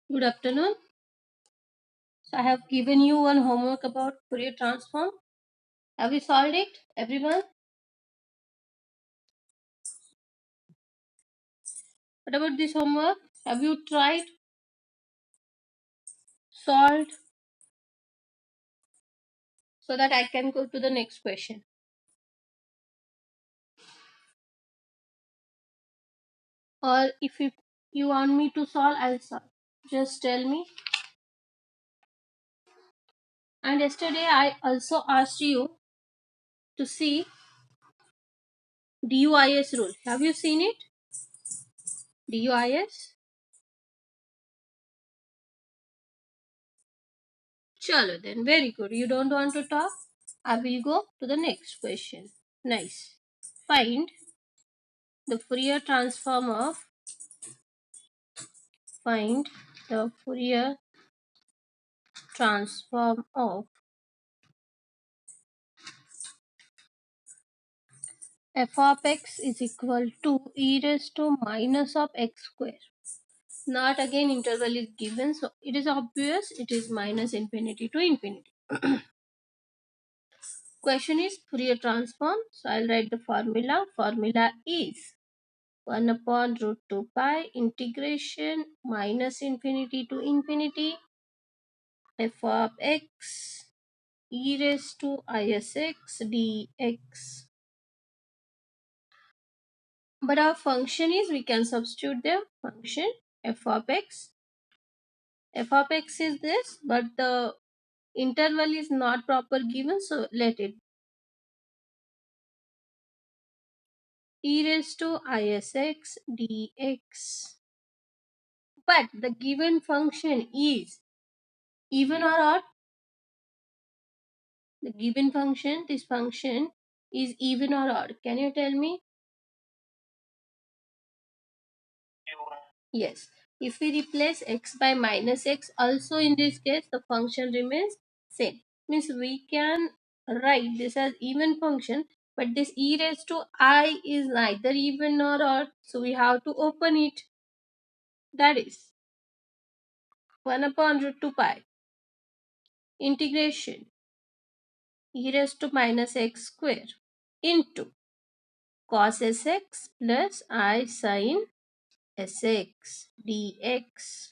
Good afternoon. So I have given you one homework about Fourier transform. Have you solved it, everyone? What about this homework? Have you tried, solved, so that I can go to the next question? Or if you want me to solve, I'll solve. Just tell me. And yesterday I also asked you to see DUIS rule. Have you seen it? DUIS? Chalo then, very good. You don't want to talk? I will go to the next question. Nice. Find the Fourier transform of find the Fourier transform of f of x is equal to e raised to minus of x square. Not again interval is given, so it is obvious it is minus infinity to infinity. Question is Fourier transform, so I'll write the formula. Formula is 1 upon root 2 pi integration minus infinity to infinity f of x e raised to isx dx. But our function is, we can substitute the function f of x. F of x is this, but the interval is not proper given, so let it. E raised to isx dx. But the given function is even or odd? The given function, this function is even or odd. Can you tell me? Yes. If we replace x by minus x, also in this case the function remains same. Means we can write this as even function, but this e raised to I is neither even nor odd, so we have to open it. That is 1 upon root 2 pi integration e raised to minus x square into cos sx plus I sin sx dx.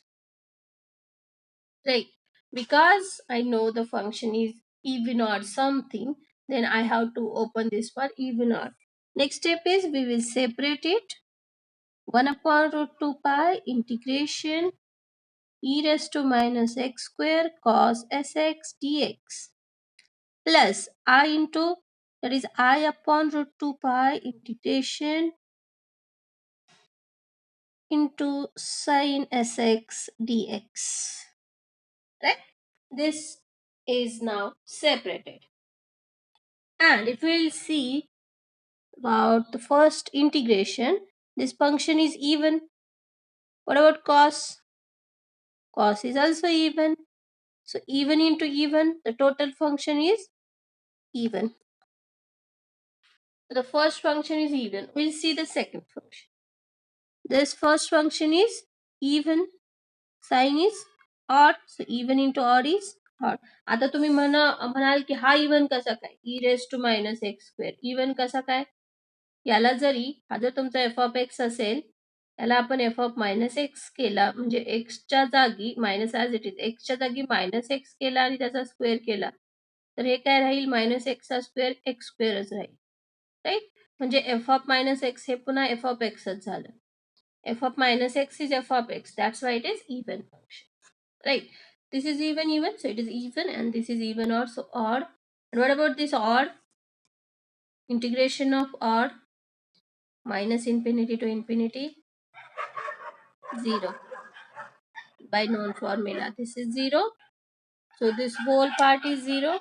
Right. Because I know the function is even or something, then I have to open this for even or. Next step is we will separate it. 1 upon root 2 pi integration e raised to minus x square cos sx dx plus I into, that is I upon root 2 pi integration into sin sx dx. Right? This is now separated. And if we will see about the first integration, this function is even. What about cos? Cos is also even. So even into even, the total function is even. So the first function is even. We'll see the second function. This first function is even. Sine is odd. So even into odd is odd. आता तुम्ही म्हणाल की हा even कसा काय e raised to minus x square even कसा काय. याला जरी हा जर तुमचा एफ ऑफ एक्स असेल, याला आपण एफ ऑफ मायनस एक्स केला, म्हणजे एक्सच्या जागी मायनस ॲज इट इज एक्सच्या जागी मायनस एक्स केला आणि त्याचा स्क्वेअर केला, तर हे काय राहील मायनस एक्सचा स्क्वेअर एक्स स्क्वेअरच राहील. राईट. म्हणजे एफ ऑफ मायनस एक्स हे पुन्हा एफ ऑफ एक्सच झालं. F of minus x is F of x, that's why it is even function. Right. This is even, so it is even, and this is even or, so odd. And what about this odd? Integration of odd minus infinity to infinity 0 by known formula. This is 0, so this whole part is 0.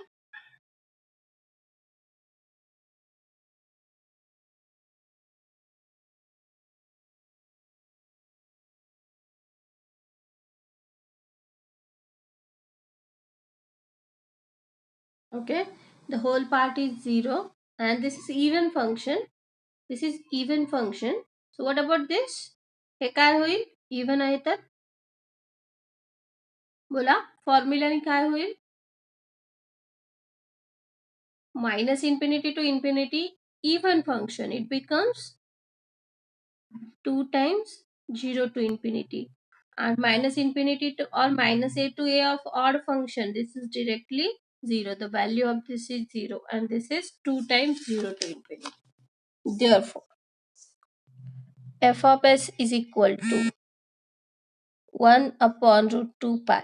Okay, the whole part is 0, and this is even function. This is even function. So what about this? हे काय होईल? Even आहे तर बोला फॉर्म्युलाने काय होईल? Minus infinity to infinity even function, it becomes 2 times 0 to infinity, and minus infinity to or minus a to a of odd function, this is directly 0. The value of this is 0 and this is 2 times 0 to infinity. Therefore f of s is equal to 1 upon root 2 pi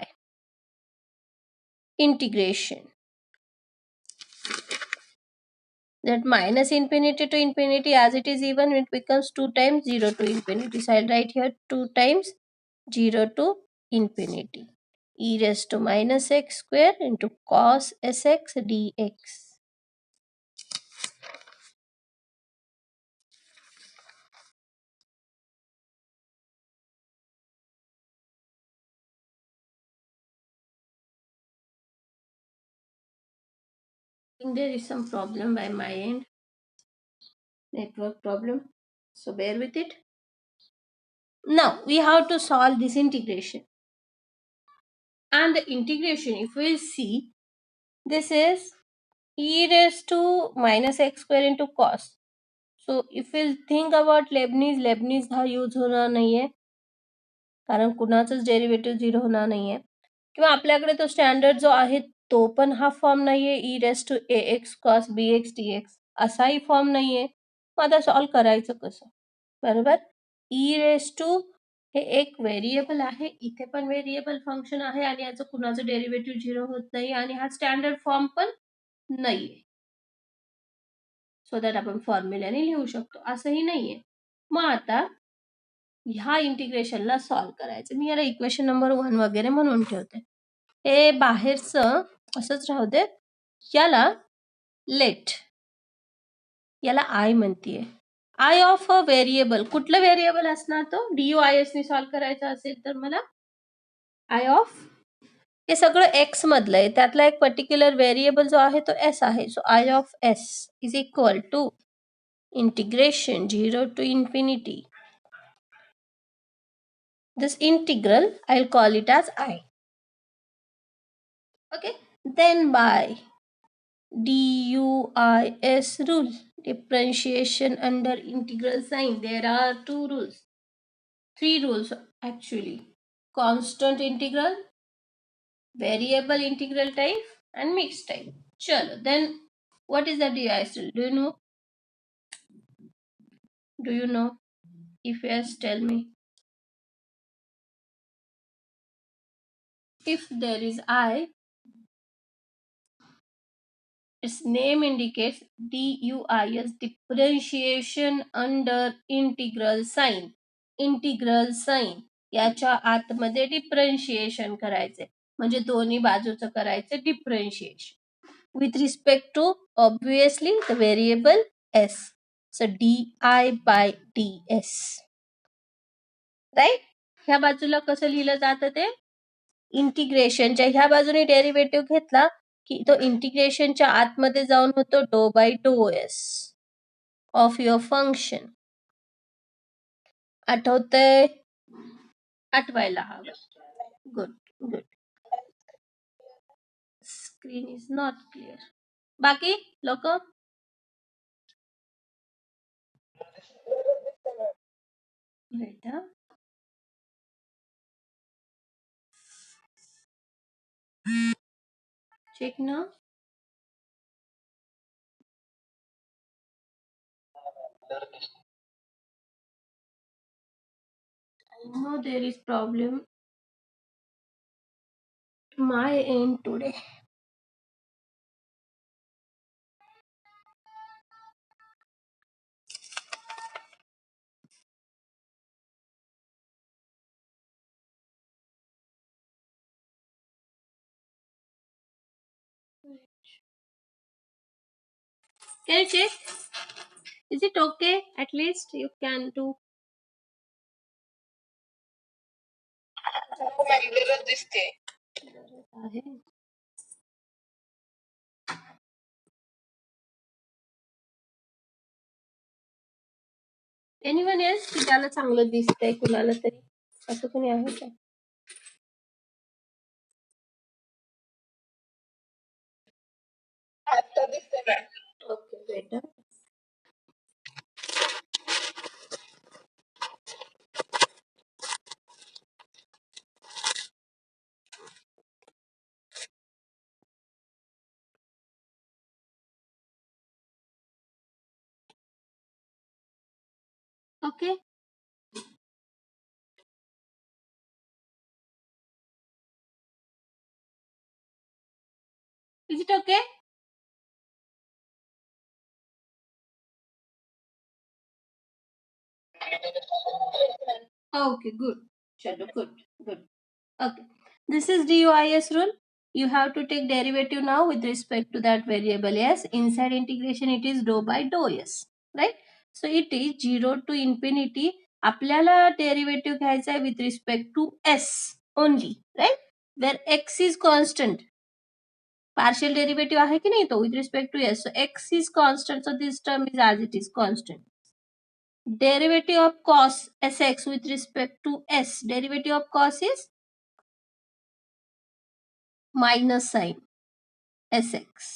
integration that minus infinity to infinity, as it is even, it becomes 2 times 0 to infinity. So I'll write here 2 times 0 to infinity e raised to minus x square into cos sx dx. I think there is some problem by my end, network problem, so bear with it. Now we have to solve this integration, and the integration, if we see, this is e raised to minus x square into cos. So if we think about Lebanese हा use होणार नाहीये, कारण कुणाचंच derivative 0 होणार नाहीये, किंवा आपल्याकडे तो standard जो आहे तो पण हा फॉर्म नाहीये, e raise to a x cos b x d x असाही फॉर्म नाहीये. मग आता सॉल्व्ह करायचं कसं? बरोबर, ई रेस टू हे एक व्हेरिएबल आहे, इथे पण व्हेरिएबल फंक्शन आहे आणि याचं कुणाचं डेरिव्हेटिव्ह 0 होत नाही आणि हा स्टँडर्ड फॉर्म पण नाहीये, सो दॅट आपण फॉर्म्युल्याने लिहू शकतो, असंही नाहीये. मग आता ह्या इंटिग्रेशनला सॉल्व्ह करायचं. मी याला इक्वेशन नंबर 1 वगैरे म्हणून ठेवते. हे बाहेरचं असंच राहू दे. याला लेट, याला आय म्हणतीये. आय ऑफ अ व्हेरिएबल, कुठलं व्हेरिएबल असणार तो? DUIS ने सॉल्व्ह करायचा असेल तर मला आय ऑफ, हे सगळं एक्स मधलं आहे, त्यातला एक पर्टिक्युलर व्हेरिएबल जो आहे तो एस आहे. So I of S is equal to integration 0 to infinity. This integral, I'll call it as I. Okay, then by DUIS rule, differentiation under integral sign, there are three rules actually: constant integral, variable integral type, and mixed type. Chalo, then what is the DUIS rule? Do you know? Do you know? If yes, tell me. If there is I, its name indicates DUIS, differentiation under integral sign. Integral sign याच्या आतमध्ये differentiation करायचे, म्हणजे दोन्ही बाजूचं करायचं differentiation with respect to obviously the variable S. So DI by DS, right. ह्या बाजूला कसं लिहिलं जातं ते? इंटिग्रेशनच्या ह्या बाजूने डेरिव्हेटिव्ह घेतला की तो इंटिग्रेशनच्या आतमध्ये जाऊन होतो do by do S of your function. आठवतंय? आठवायला हवं. Good good. Screen is not clear. बाकी लोक बेटा check now. I know there is problem my end today. Can you check? Is it okay? At least you can do. Anyone else की त्याला चांगलं दिसतंय कुणाला तरी, असं कोणी आहे का? Okay, better. Okay. Is it okay? Okay, good. Chalo, good, good. Okay. This is DUIS rule. You have to take derivative now with respect to that variable s. Inside integration, it is dou by dou s. Right? So it is 0 to infinity. आपल्याला derivative घ्यायचा आहे with respect to S only, right, where X is constant. Partial derivative आहे की नाही तो with respect to S. So X is constant, so this term is as it is constant. Derivative of cos sx with respect to s, derivative of cos is minus sign sx.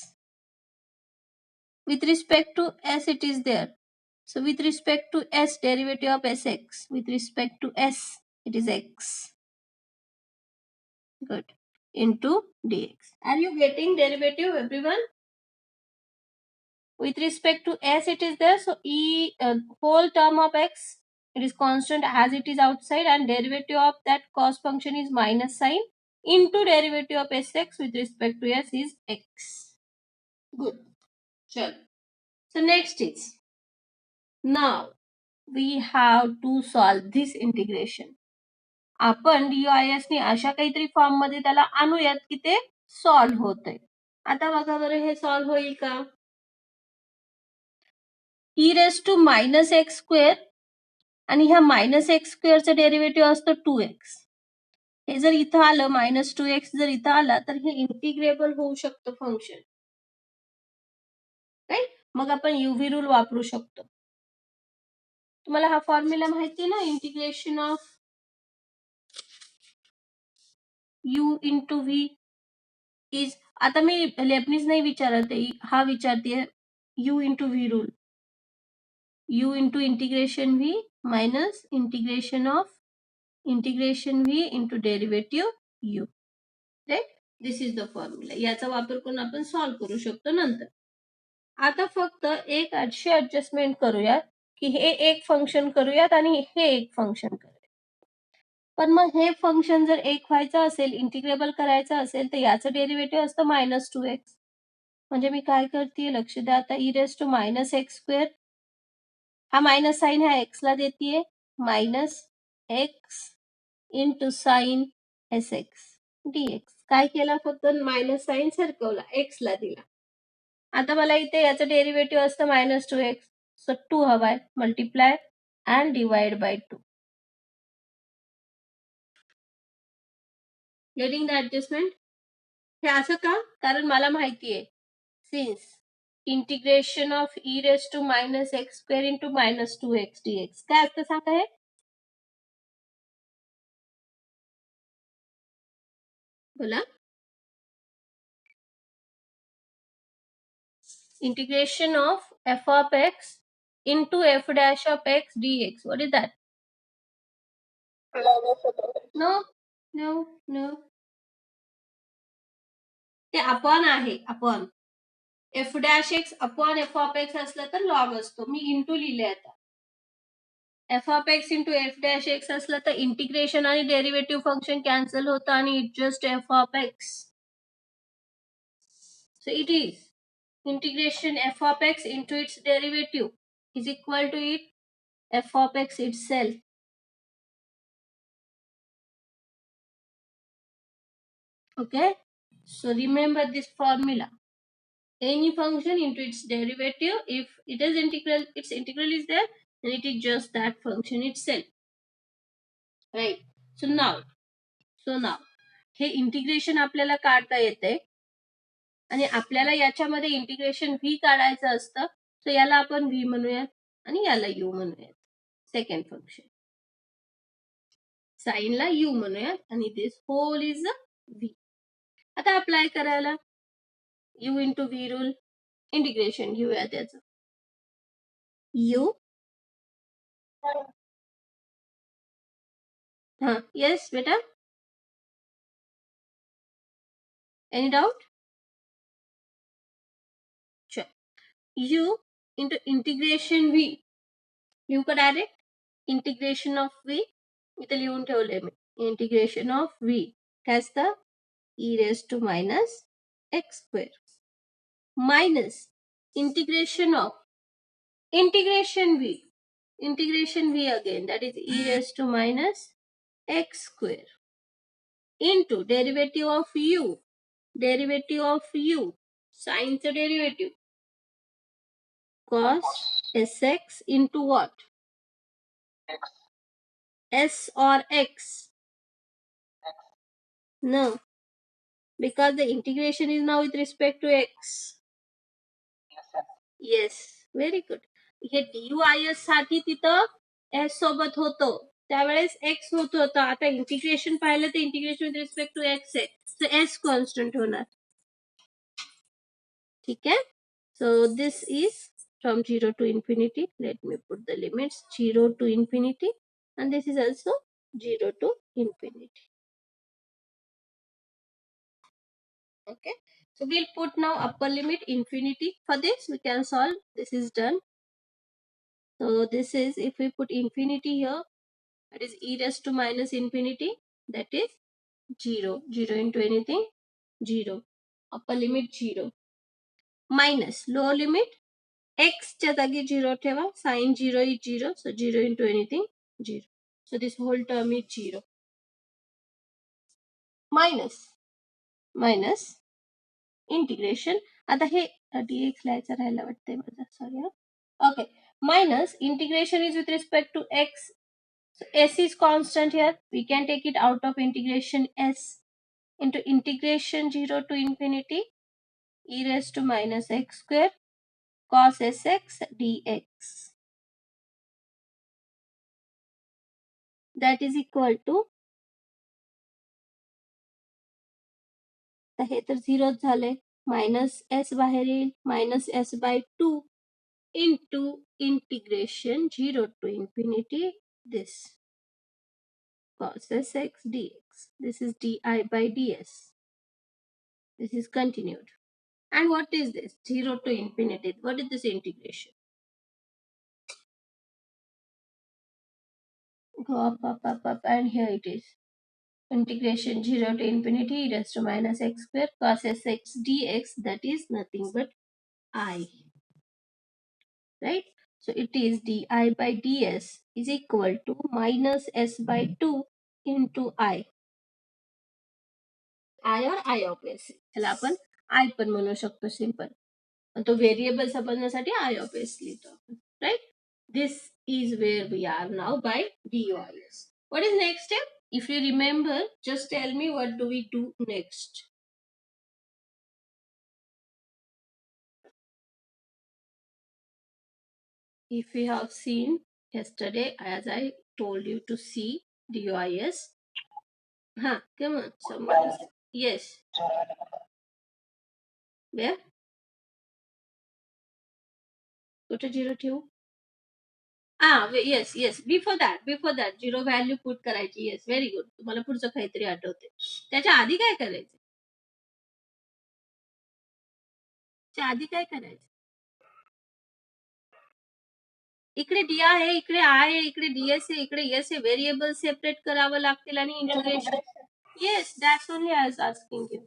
With respect to s it is there. So with respect to s, derivative of sx with respect to s, it is x. Good. Into dx. Are you getting derivative, everyone? With respect to s it is there. So whole term of x, it is constant as it is outside, and derivative of that cos function is minus sign into derivative of sx with respect to s is x. Good. Sure. So next is, now we have to solve this integration. आपण DIS ने अशा काहीतरी form मध्ये त्याला आणूयात की ते solve होतंय. आता बघा बरं हे सॉल्व्ह होईल का? e raised to minus x square आणि ह्या मायनस एक्स स्क्वेअरचं डेरिव्हेटिव्ह असतं 2x. हे जर इथं आलं -2x जर इथं आला तर हे इंटिग्रेबल होऊ शकतं फंक्शन, राईट. मग आपण युव्ही रूल वापरू शकतो. तुम्हाला हा फॉर्म्युला माहिती ना, integration of u into V is, आता मी लेबनिज नाही विचारत आहे, हा विचारते u into V rule. u into integration V minus integration V into derivative u, right. This is the formula. याचा वापर करून आपण सॉल्व्ह करू शकतो नंतर. आता फक्त एक अशी ऍडजस्टमेंट करूयात की हे एक फंक्शन करूयात आणि हे एक फंक्शन करूयात. पण मग हे फंक्शन जर एक व्हायचं असेल, इंटिग्रेबल करायचं असेल, तर याचं डेरिव्हेटिव्ह असतं -2x. म्हणजे मी काय करते लक्ष द्या. आता e raise to minus x square, हा मायनस साईन ह्या एक्स ला देते, minus X into sine S X DX. काय केला, फक्त मायनस साईन सरकवला, एक्स ला दिला. आता मला इथे याचं डेरिव्हेटिव्ह असतं -2x. सो 2 हवाय, multiply and divide by 2. Getting the adjustment. हे असं का? कारण मला माहिती आहे, since integration of e raise to minus x square into -2x dx काय असतं सांगा हे. बोला. Integration of f of x into f dash of x dx. What is that? No, no, no. ते अपॉन आहे, upon. f dash x upon f of x असलं तर log असतो. मी into लिहिले आता. f of x into f dash x असलं तर integration आणि डेरिव्हेटिव्ह फंक्शन कॅन्सल होतं आणि it just f of x. So it is integration f of x into its derivative is equal to it f of x itself. Okay, so remember this formula. Any function into its derivative, if it is integral, its integral is there, then it is just that function itself, right? So now hey integration आपल्याला काढता येते आणि आपल्याला याच्यामध्ये integration V काढायचं असतं. तर याला आपण व्ही म्हणूयात आणि याला यू म्हणूयात. सेकंड फंक्शन साइनला यू म्हणूयात आणि दिस होल इज व्ही. आता अप्लाय करायला u into V rule. Integration घेऊया त्याचं. u हा येस बेटा, any doubt? u into integration v लिहू का डायरेक्ट? इंटिग्रेशन ऑफ v इथे लिहून ठेवलंय मी. इंटिग्रेशन ऑफ v काय असतं? e raised to minus x square minus integration of integration v again, that is e raised to minus x square into derivative of u sine's derivative cos sx into what? S or x? No, because the integration is now with respect to x. Yes, very good. Hey dy साठी तिथं s सोबत होतं, त्यावेळेस x होत होतं. आता integration पाहिलं तर integration with respect to x आहे, सो s कॉन्स्टंट होणार. ठीक आहे. So this is from 0 to infinity. Let me put the limits 0 to infinity, and this is also 0 to infinity. Okay. So we'll put now upper limit infinity. For this we can solve. This is done. So this is, if we put infinity here, that is e raised to minus infinity, that is 0. 0 into anything, 0. Upper limit 0. Minus lower limit x च्या जागी 0 ठेवा. Sin 0 is 0. So 0 into anything, 0. So this whole term is 0. Minus integration. आता हे dx लिहायचं राहिलं वाटतंय माझं. Sorry. Okay. Minus integration is with respect to x. So s is constant here. We can take it out of integration s into integration 0 to infinity e raised to minus x square cos sx dx. That is equal to, हे तर 0 झाले, minus s बाहेर येईल, minus s by 2 into integration 0 to infinity this cos sx dx. This is di by ds. This is continued. And what is this? 0 to infinity. What is this integration? Go up, and here it is. Integration 0 to infinity e raised to minus x square cos sx dx, that is nothing but I. Right? So it is di by ds is equal to minus s by 2 into I. I or I of s. त्याला आपण I पण म्हणू शकतो simple. तो variable समजण्यासाठी I of s लिहितो आपण. Right? This is where we are now by DOIS. What is next step? If you remember, just tell me what do we do next. If we have seen yesterday, as I told you to see DOIS. Come on, someone. Yes. Where? Go to 0 2. Yes. Before that, zero value put करायची. Yes, very good. तुम्हाला पुढचं काहीतरी आठवते. त्याच्या आधी काय करायचं? त्याच्या आधी काय करायचं? इकडे डी आहे, इकडे आय आहे, इकडे डीएस आहे, इकडे एस आहे. व्हेरिएबल सेपरेट करावं लागतील आणि integration. Yes, that's only I was asking you.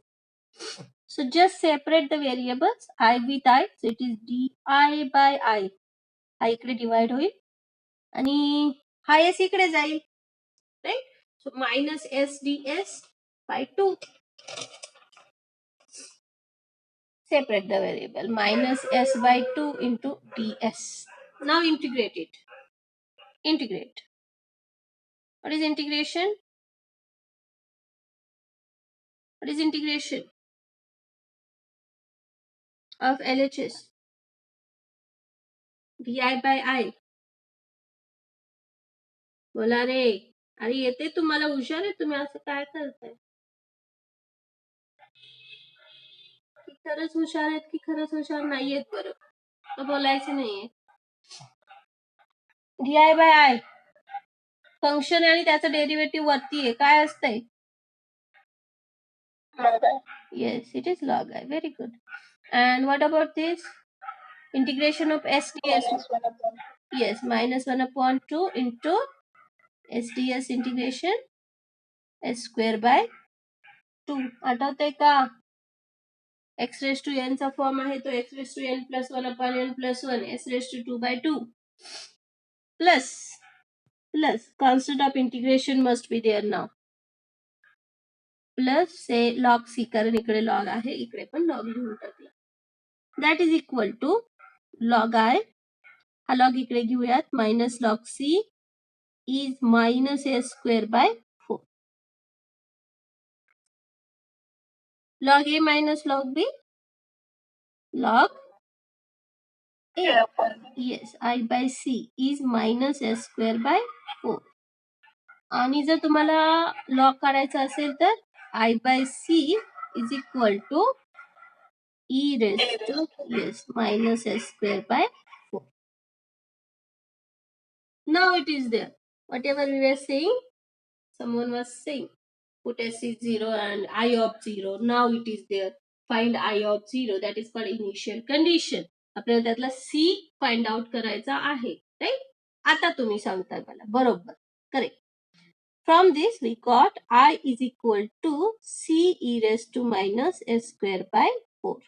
So just separate the variables I with I. So it is di by I. I इकडे डिवाइड होईल आणि हा s इकडे जाईल. Right? So minus s ds by 2. Separate the variable. Minus s by 2 into ds. Now integrate it. Integrate. What is integration? What is integration of LHS? di by I. बोला रे. अरे येते तुम्हाला, हुशार आहे तुम्ही, असं काय करताय? खरंच हुशार आहेत की खरंच हुशार नाहीयेत बरं, तर बोलायचं नाहीये. डी बाय आय फंक्शन आणि त्याचं डेरिव्हेटिव्ह वरती आहे, काय असतंय? Yes, it is log I. Very good. And what about this? Integration of SDS. Yes, minus 1 upon 2 into SDS integration s square by 2. आठवतंय का? x raised to n चा form आहे तो x raised to n plus 1 upon n plus 1 s raised to 2 by 2 plus constant of integration must be there now. Plus say log C, कारण इकडे log आहे, इकडे पण लॉग घेऊन टाकला. That is equal to log I, हा log इकडे घेऊयात, minus log C is minus a square by 4. Log a minus log b, log a, yes, I by C is minus a square by 4. आणि जर तुम्हाला log काढायचा असेल तर I by C is equal to e raised to, yes, minus s square by 4. Now it is there. Whatever we were saying, someone was saying, put s is 0 and I of 0. Now it is there. Find I of 0. That is called initial condition. आपल्याला त्यातला c find out करायचा आहे, right? आता तुम्ही सांगताय मला, बरोबर, correct. From this we got I is equal to c e raised to minus s square by 4.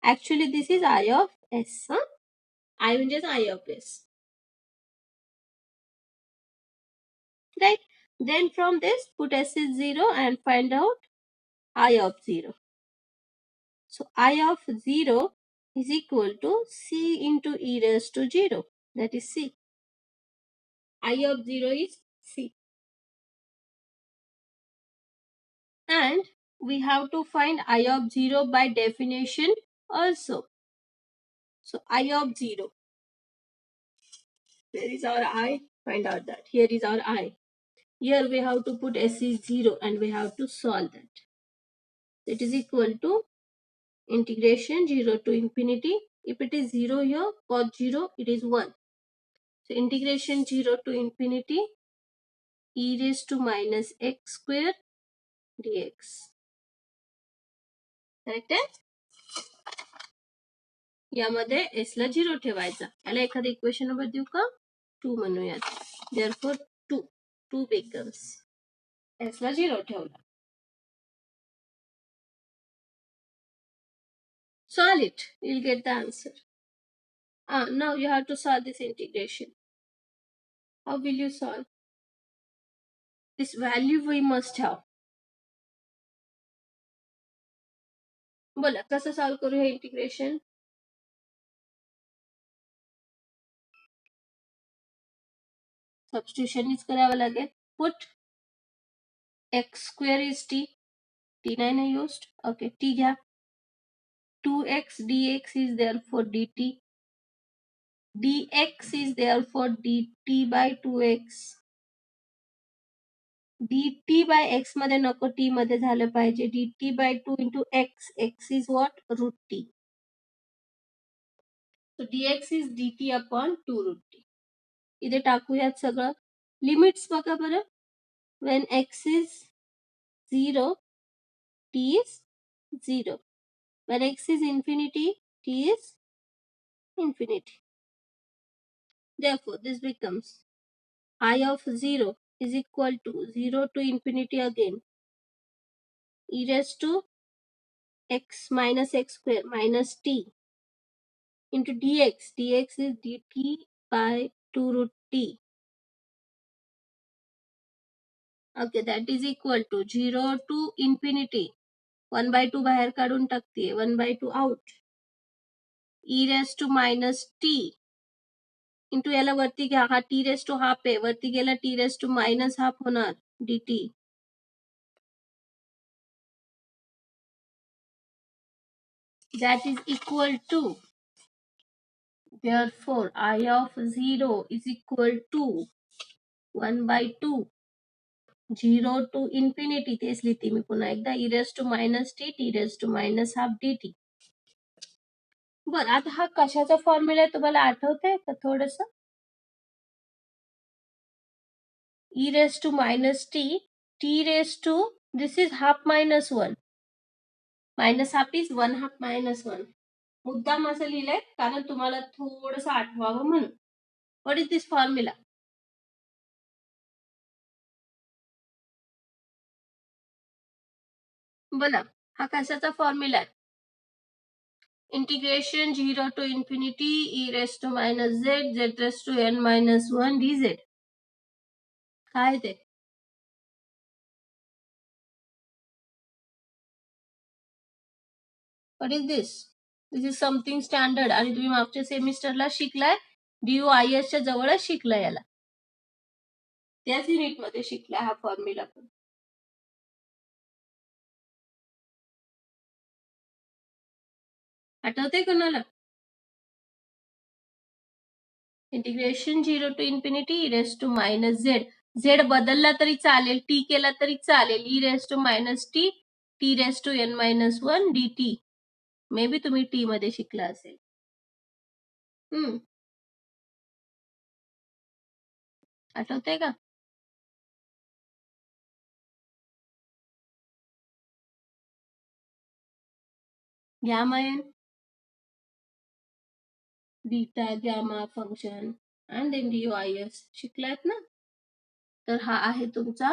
Actually this is I of s. I म्हणजेच I of s. Right? Then from this put s is 0 and find out I of 0. So I of 0 is equal to c into e raised to 0. That is c. I of 0 is c. And we have to find I of 0 by definition also. So I of 0. Where is our I? Find out that. Here is our I. Here we have to put s is 0 and we have to solve that. It is equal to integration 0 to infinity. If it is 0 here, cos 0, it is 1. So integration 0 to infinity e raised to minus x square dx. Correct आहे? यामध्ये s ला 0 ठेवायचा. याला एखादं equation number देऊ का? 2 म्हणूयात. Therefore 2 becomes. s ला 0 ठेवला. Solve it. You'll get the answer. Now you have to solve this integration. How will you solve? This value we must have. बोला कसं सॉल्व करू हे इंटिग्रेशन? सबस्टिट्यूशनच करावं लागेल. Put x square is t. t नाही ना used. Okay, t घ्या. 2x dx is therefore dt. dx is therefore dt by 2x. dt by x मध्ये नको, t मध्ये झालं पाहिजे. dt by 2 into x. x is what? root t. So dx is dt upon 2 root t. इथे टाकूयात सगळं. Limits बघा बरं. When x is 0, t is 0. When x is infinity, t is infinity. Therefore, this becomes I of 0 is equal to 0 to infinity again. E raised to x minus x square minus t into dx. dx is dt by 2 root t. Okay, that is equal to 0 to infinity. 1 by 2 बाहेर काढून टाकते. 1 by 2 out. E raised to minus t. Into याला वरती घ्या. हा T raise to half आहे, वरती गेला T raise to minus half होणार dt. That is equal to, therefore I of 0 is equal to 1 by 2 0 to infinity. तेच लिहिते मी पुन्हा एकदा. e raised to minus t, t raised to minus half dt. बरं, आता हा कशाचा फॉर्म्युला आहे तुम्हाला आठवतंय का थोडस? e raised to minus t raised to, this is half minus 1, minus half is 1 half minus 1. मुद्दाम असं लिहिलंय कारण तुम्हाला थोडस आठवावं म्हणून. What is this formula? बोला, हा कशाचा फॉर्म्युला आहे? Integration 0 to infinity e raised to minus z raised to n minus 1 dz. काय ते? What is this? This is something standard आणि तुम्ही मागच्या सेमिस्टरला शिकलाय, DOIS च्या जवळच शिकलाय याला, त्याच युनिट मध्ये शिकलाय हा फॉर्म्युला पण. आठवते कोणाला? Integration 0 to infinity e raised to minus z, z बदलला तरी चालेल, t केला तरी चालेल, e raised to minus t raised to n minus 1 dt. Maybe तुम्ही t मध्ये शिकला असेल. आठवतंय का? Gamma N, beta gamma function and then DOIS शिकलात ना? तर हा आहे तुमचा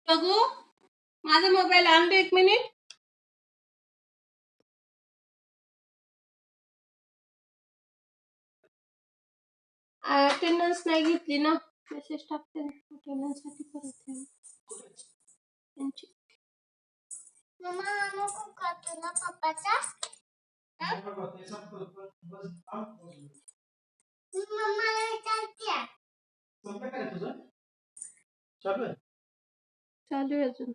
बघू, माझा मोबाईल आण दे 1 मिनिट. अटेंडन्स नाही घेतली ना, मेसेज टाकते अटेंडन्स साठी परत. त्यांची मम्मा नको का तुला पप्पाचा? मम्मा चालते. संपलं काय तुझं? चालू आहे? चालू आहे अजून.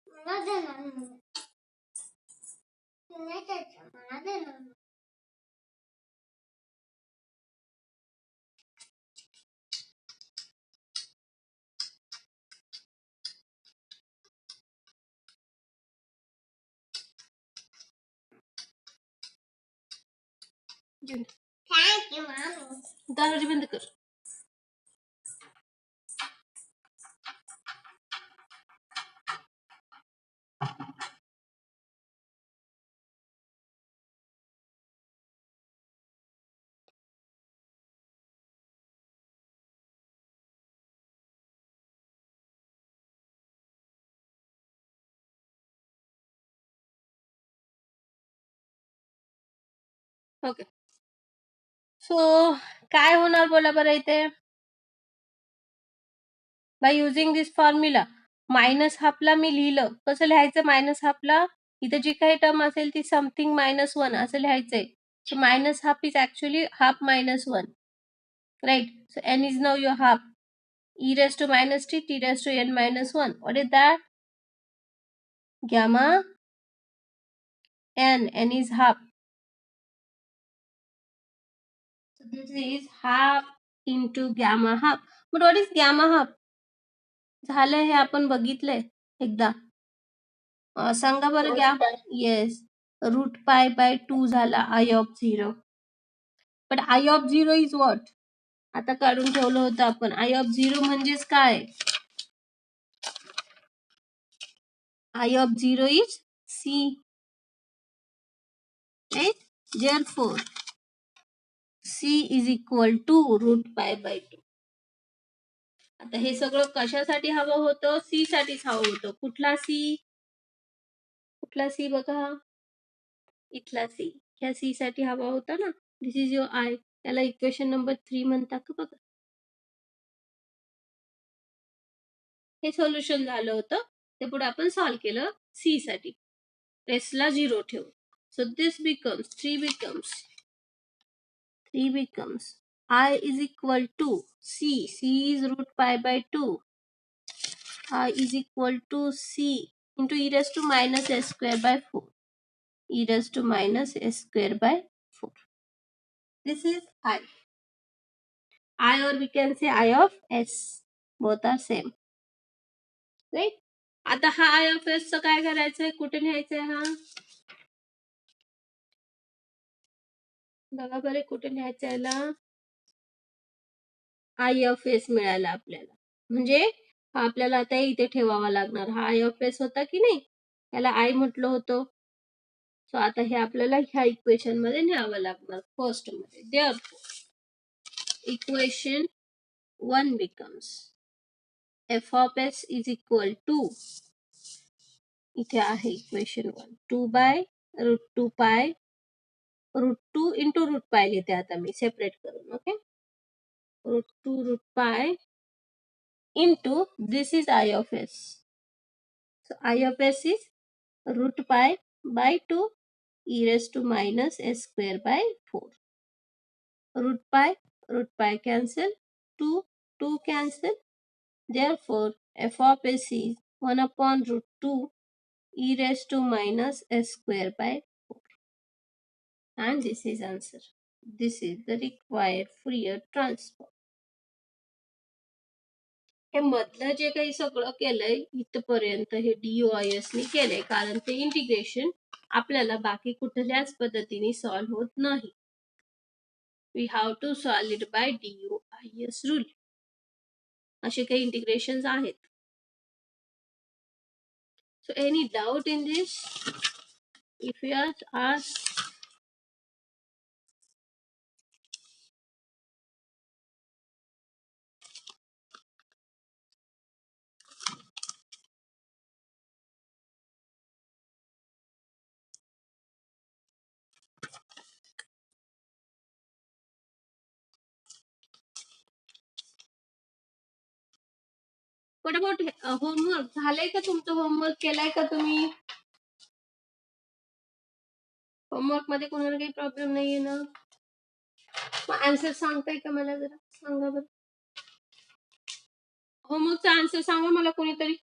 मला देणार नाही. तुम्ही त्याच्या मला देणार नाही. Thank you mummy. दरवाजा बंद कर. ओके, सो काय होणार बोला बरं इथे? By using this formula, minus हाफला मी लिहिलं, कसं लिहायचं मायनस हाफला? इथे जी काही टर्म असेल ती समथिंग मायनस 1 असं लिहायचंय. So minus half is actually half minus 1, right? So n is now your half. e raised to minus t raised to n minus 1. What is that? Gamma n is half. So this is half into gamma half. But what is gamma half? झालं हे आपण बघितलंय एकदा. सांगा बरं gamma. Yes, root pi by 2 झाला I of 0. But I of 0 is what? आता काढून ठेवलं होतं आपण. I of 0 म्हणजेच काय? I of 0 is C. Right? Therefore, C is equal to root pi by 2. आता हे सगळं कशासाठी हवं होतं? सी साठीच हवं होतं. कुठला सी? कुठला सी बघा, इथला सी. ह्या सी साठी हवा होता ना. दिस इज युअर आय. याला इक्वेशन नंबर 3 म्हणतात का बघा. हे सोल्युशन झालं होतं. ते पुढे आपण सॉल्व्ह केलं सी साठी. रेस्टला 0 ठेवू. So this becomes 3 becomes I is equal to C. C is root pi by 2. I is equal to C into e raised to minus s square by 4. E raised to minus s square by 4. This is I. I, or we can say I of S. Both are same. Right? आता हा I of S चं काय करायचंय? कुठे न्यायचंय हा? बघा बरे कुठे न्यायचं याला? I of S मिळाला आपल्याला. म्हणजे हा आपल्याला आता इथे ठेवावा लागणार. हा I of S होता की नाही? याला I म्हटलं होतं. सो आता हे आपल्याला ह्या इक्वेशन मध्ये न्यावं लागणार फर्स्ट मध्ये. Therefore, equation 1 becomes f of s is equal to, इथे आहे equation 1, 2 by root 2 pi root 2 into root pi लिहिते आता मी सेपरेट करून. Okay, root 2 root pi into this is I of s. So I of s is root pi by 2 e raised to minus s square by 4. Root pi cancel, 2 cancel. Therefore, f of s is 1 upon root 2 e raised to minus s square by 4. And this is answer. This is the required Fourier transform. हे मधलं जे काही सगळं केलंय इथपर्यंत हे DOIS ने केलंय, कारण ते integration आपल्याला बाकी कुठल्याच पद्धतीने सॉल्व्ह होत नाही. We have to solve it by DOIS rule. असे काही इंटिग्रेशन्स आहेत. So any doubt in this? If you ask, what about homework? झालंय का तुमचं? होमवर्क केलाय का तुम्ही? होमवर्क मध्ये कोणाला काही प्रॉब्लेम नाहीये ना? आन्सर सांगताय का मला? जरा सांगा बरं. होमवर्कचा आन्सर सांगा मला कोणीतरी.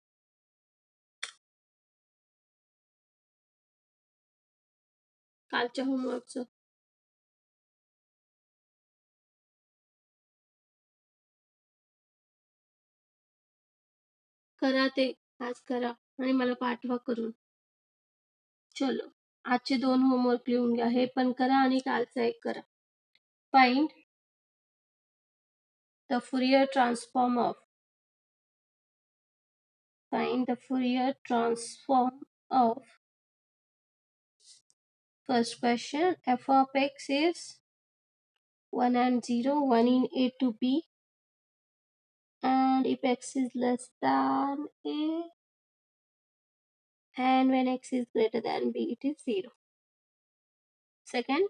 कालच्या होमवर्कचं. करा ते आज करा आणि मला पाठवा करून. चलो, आजचे 2 होमवर्क लिहून घ्या. हे पण करा आणि कालचा एक करा. Find the Fourier transform of first question. F of x is 1 and 0, 1 in a to b, and if x is less than a, and when x is greater than b, it is 0. Second,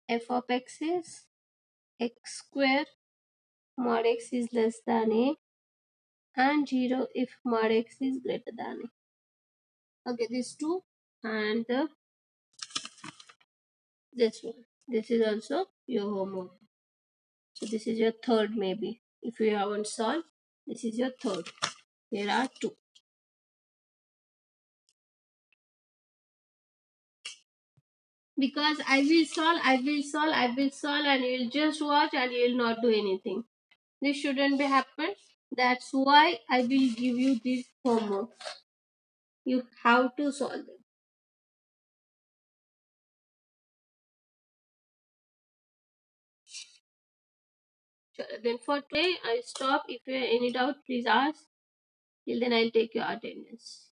f of x is x square mod x is less than a, and 0 if mod x is greater than a. Okay, these two, and this one. This is also your homework. So this is your third maybe. If you haven't solved, this is your third. There are 2. Because I will solve, and you will just watch and you will not do anything. This shouldn't be happen. That's why I will give you this homework. You have to solve it. Then for today, I stop. If you have any doubt, please ask. Till then, I'll take your attendance.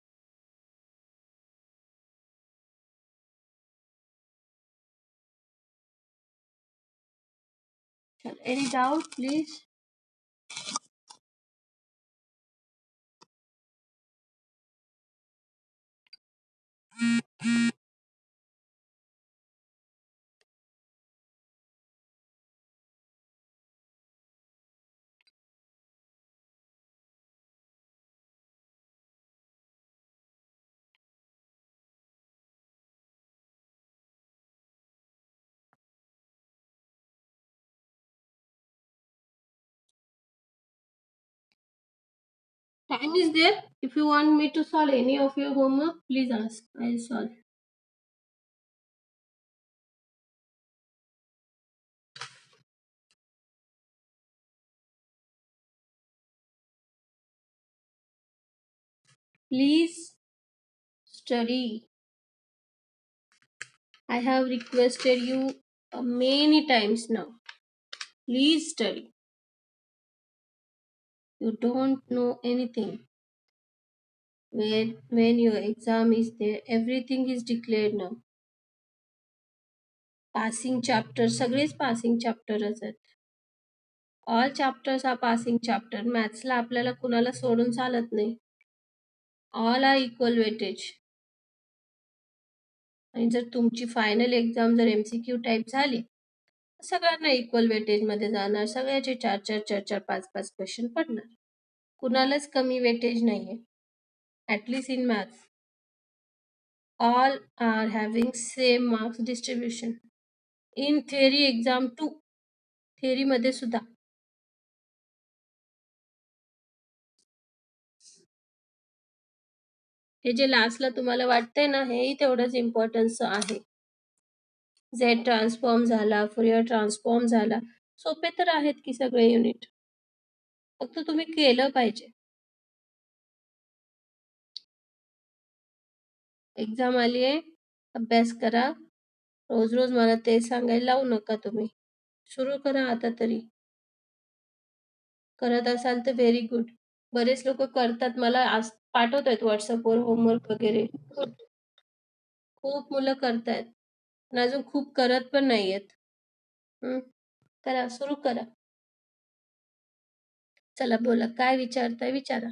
Any doubt, please? Time is there. If you want me to solve any of your homework, please ask. I'll solve. Please study. I have requested you many times now. Please study. You don't know anything. When your exam is there, everything is declared now. Passing chapter, सगळेच passing chapterच आहेत. All chapters are passing chapter. मॅथ्सला आपल्याला कुणाला सोडून चालत नाही. All are equal weightage. आणि जर तुमची फायनल एक्झाम जर MCQ टाईप झाली, सगळ्यांना इक्वल वेटेज मध्ये जाणार. सगळ्याचे 4-4, 5-5 क्वेश्चन पडणार. कुणालाच कमी वेटेज नाहीये. At least in maths all are having same marks distribution. In theory exam too. theory मध्ये सुद्धा. हे जे लास्टला तुम्हाला वाटतंय ना, हेही तेवढंच इम्पॉर्टन्स आहे. झेड ट्रान्सफॉर्म झाला, फुरियर ट्रान्सफॉर्म झाला, सोपे तर आहेत की सगळे युनिट. फक्त तुम्ही केलं पाहिजे. एक्झाम आली आहे, अभ्यास करा. रोज रोज मला ते सांगायला लावू नका तुम्ही. सुरू करा आता तरी. करत असाल तर व्हेरी गुड. बरेच लोक करतात, मला आज पाठवतायत व्हॉट्सअपवर होमवर्क वगैरे. खूप मुलं करतायत, पण अजून खूप करत पण नाहीयेत. करा, सुरू करा. चला बोला, काय विचारताय विचारा.